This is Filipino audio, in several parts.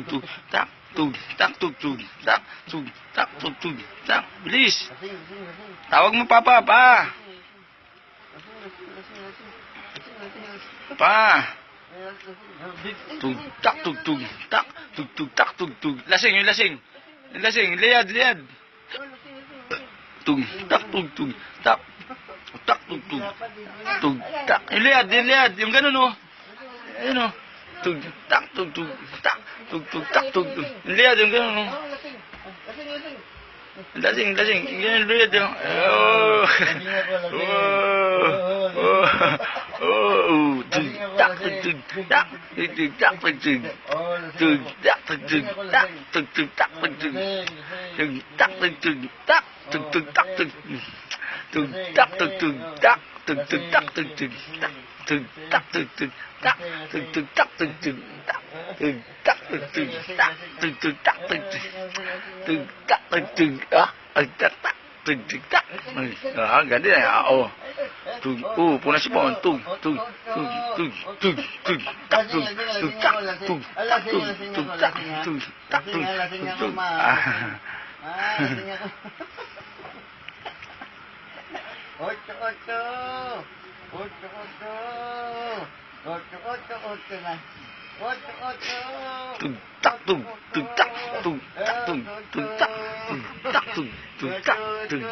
tug, tak, tug, tak, tug, tug, tak, tug, tak, tug, tug, tak. Bilis. Tawag mo papa, pa. Pa. Tug, tak, tug, tug, tak, tug, tug, tak, tug, tug. Lasing, yung lasing. Yung lasing, liad, liad. Tug, tak, tug, tug, tak. Tak, tug, tug. Tug, tak. Yung liad. Yung ganun, oh. Ayun, oh. Tug, tak, tug, tug, tak. Tug, tug, tak, tug, tug. Yung liad, yung ganun, oh. Lasing. Yung ganun, liad, yung. Oh. Oh. Tug, tak, tug, tug, tak. Tug, tak, tug, tug. Tug, tak, tug, tug, tak. Tug, tug, tak, tug, tug. Tug, tak, tug, tug, tak. Tug, tug, tak, tug. Tug, tak, tug, tug, tak. Tug, tug, tak, tug, tug, tak. Tug, tak, tug, tug, tak. Tug, tug, tak, tug, tug, tak. Tug, tak, tug, tug, tak. Tug, tug, tak, tug, tug. Tug, tak, tug, tug. Tak, tak, tug, tug, tak. Ganun na. Oh. Tug, punas si Pon. Tug, tak, tug, tak, tug, tak, tug, tak, tug, tak, tug. Tug, tak, tug, tak, tug, tak, tug, tak, tak, tug, tak, tug.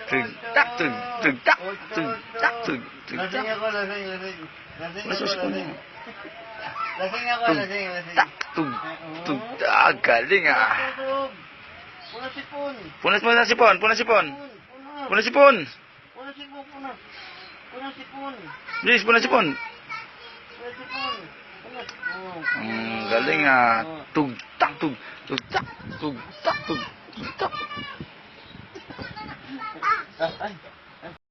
Tug, tak, tug, tak, tak, tak. Tak, tug, galing ah. Punas mo na si Pon. Bilis, punas si Pon. Galing ah. Tug, tak, tug, tak, tug, tak, tug, tak.